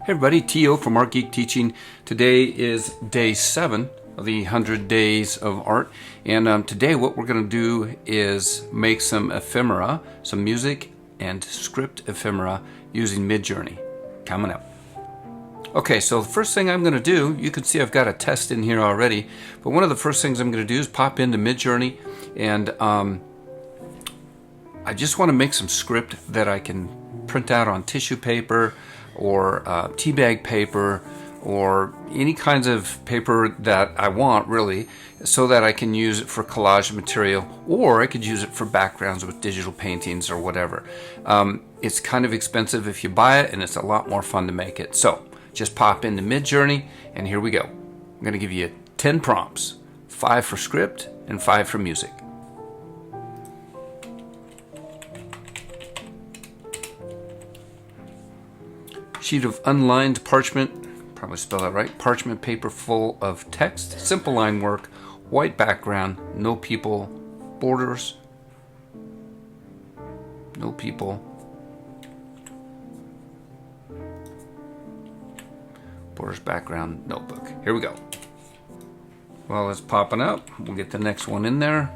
Hey everybody, T.O. from Art Geek Teaching. Today is day 7 of the 100 Days of Art. And today what we're going to do is make some ephemera, some music and script ephemera using Midjourney. Coming up. Okay, so the first thing I'm going to do, you can see I've got a test in here already, but one of the first things I'm going to do is pop into Midjourney and I just want to make some script that I can print out on tissue paper or tea bag paper or any kinds of paper that I want, really, so that I can use it for collage material, or I could use it for backgrounds with digital paintings or whatever. It's kind of expensive if you buy it, and it's a lot more fun to make it. So just pop into Midjourney and here we go. I'm going to give you 10 prompts, 5 for script and 5 for music. Sheet of unlined parchment, probably spell that right, parchment paper full of text, simple line work, white background, no people, borders, no people, borders, background, notebook. Here we go. While it's popping up, we'll get the next one in there.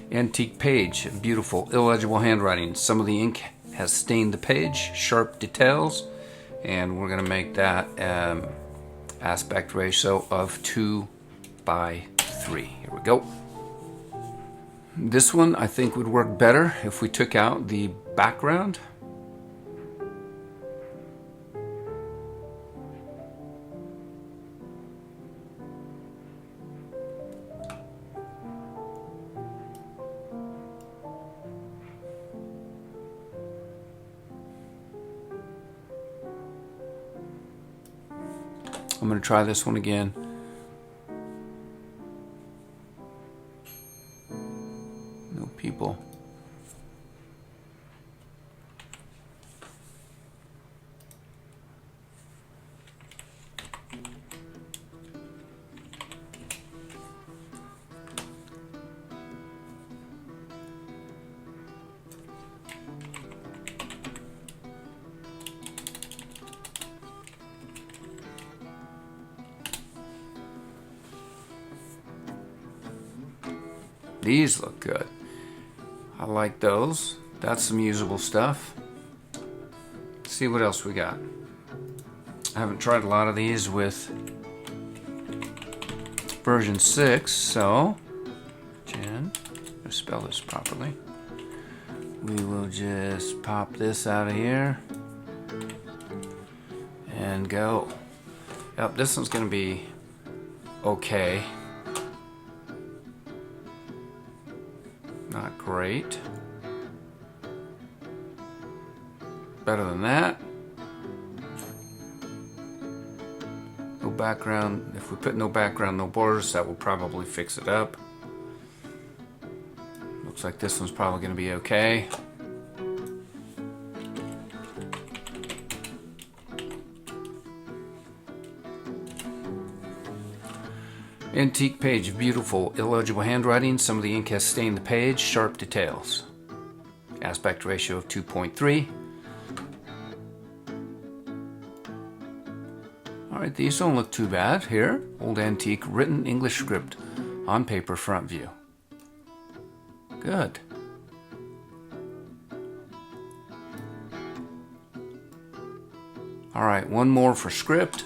Antique page, beautiful, illegible handwriting. Some of the ink has stained the page, sharp details, and we're going to make that aspect ratio of 2:3. Here we go. This one I think would work better if we took out the background. I'm going to try this one again. No people. These look good. I like those. That's some usable stuff. Let's see what else we got. I haven't tried a lot of these with version 6, so let's spell this properly. We will just pop this out of here and go. Yep, this one's gonna be okay. Not great. Better than that. No background. If we put no background, no borders, that will probably fix it up. Looks like this one's probably going to be okay. Antique page, beautiful, illegible handwriting. Some of the ink has stained the page, sharp details. Aspect ratio of 2.3. Alright, these don't look too bad. Here, old antique written English script on paper front view. Good. Alright, one more for script.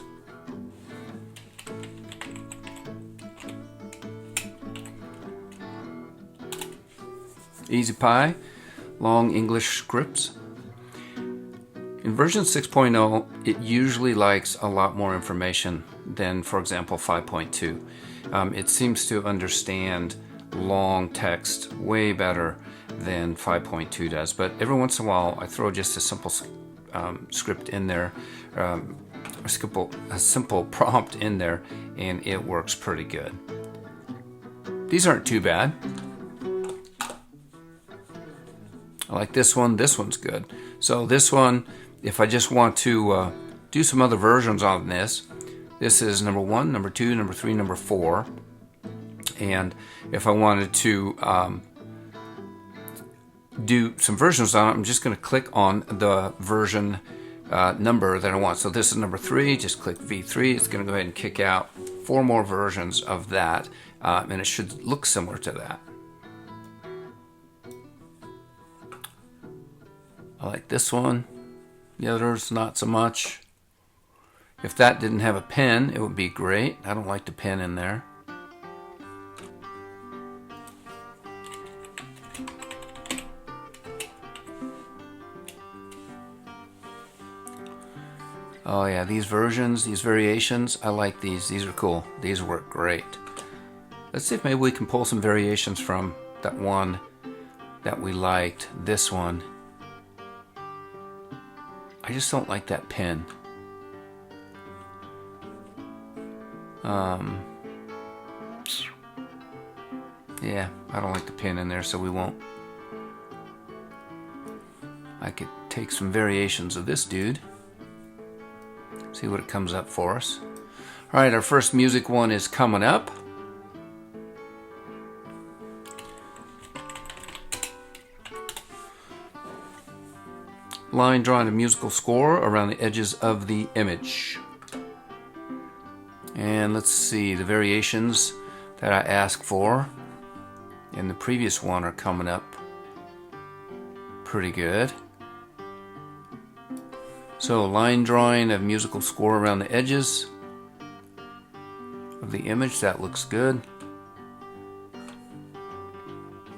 Easy Pie, long English scripts. In version 6.0, it usually likes a lot more information than, for example, 5.2. It seems to understand long text way better than 5.2 does, but every once in a while I throw just a simple script in there, a simple prompt in there, and it works pretty good. These aren't too bad. I like this one. This one's good. So this one, if I just want to do some other versions on this, this is number 1, number 2, number 3, number 4. And if I wanted to do some versions on it, I'm just going to click on the version number that I want. So this is number 3. Just click V3. It's going to go ahead and kick out 4 more versions of that, and it should look similar to that. I like this one. The others, not so much. If that didn't have a pen, it would be great. I don't like the pen in there. Oh yeah, these versions, these variations, I like these. These are cool. These work great. Let's see if maybe we can pull some variations from that one that we liked. This one. I just don't like that pen. Yeah, I don't like the pen in there, so we won't. I could take some variations of this dude. See what it comes up for us. Alright, our first music one is coming up. Line drawing a musical score around the edges of the image. And let's see, the variations that I asked for in the previous one are coming up pretty good. So, line drawing a musical score around the edges of the image, that looks good.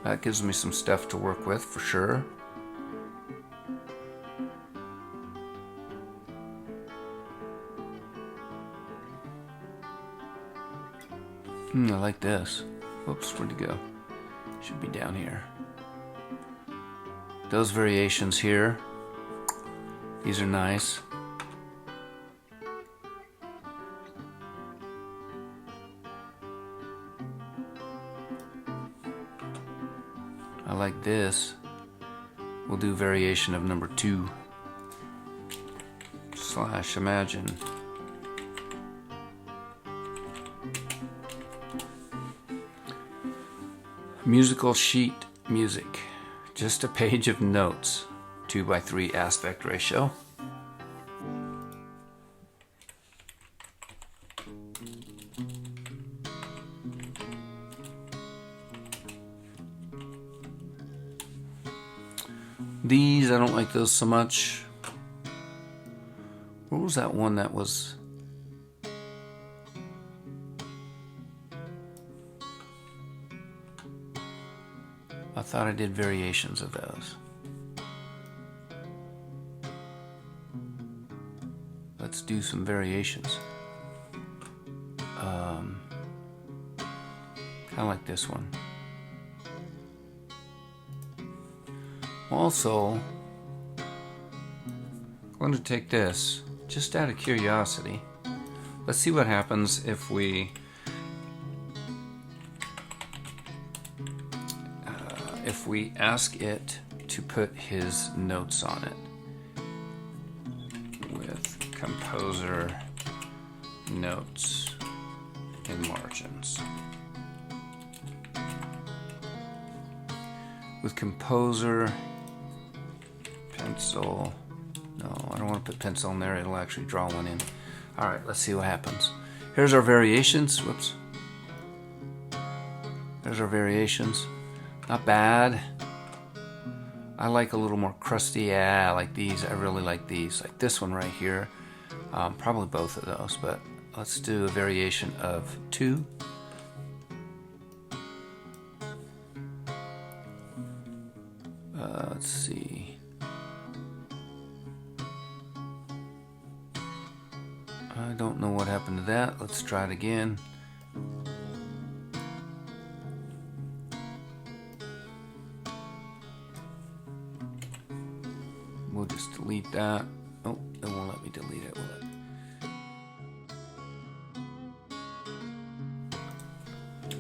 That gives me some stuff to work with for sure. I like this. Oops, where'd it go? Should be down here. Those variations here, these are nice. I like this. We'll do variation of number 2 / imagine. Musical sheet music. Just a page of notes. 2:3 aspect ratio. These, I don't like those so much. What was that one that was... I thought I did variations of those. Let's do some variations. Kind of like this one. Also, I'm going to take this, just out of curiosity. Let's see what happens if we ask it to put his notes on it with composer notes in margins. With composer pencil. No, I don't want to put pencil in there. It'll actually draw one in. All right, let's see what happens. Here's our variations. Whoops. There's our variations. Not bad. I like a little more crusty. Yeah, I like these. I really like these. Like this one right here. Probably both of those, but let's do a variation of 2. Let's see. I don't know what happened to that. Let's try it again. We'll just delete that. Oh, it won't let me delete it, will it?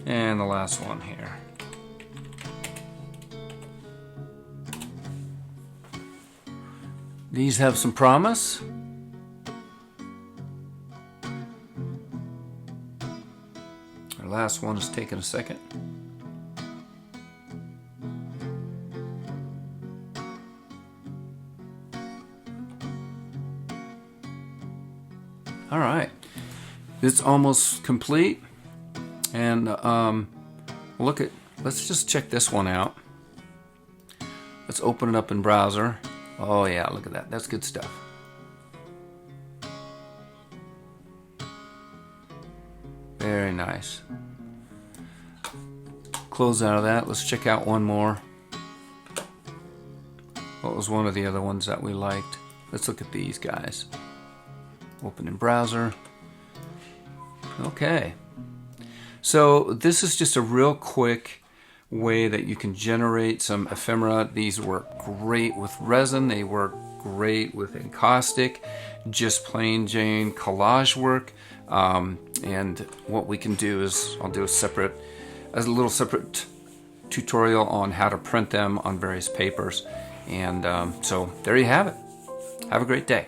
And the last one here. These have some promise. Our last one is taking a second. All right, it's almost complete. And let's just check this one out. Let's open it up in browser. Oh yeah, look at that. That's good stuff. Very nice. Close out of that. Let's check out one more. What was one of the other ones that we liked? Let's look at these guys. Open in browser. Okay. So this is just a real quick way that you can generate some ephemera. These work great with resin. They work great with encaustic, just plain Jane collage work. And what we can do is I'll do a little separate tutorial on how to print them on various papers. And so there you have it. Have a great day.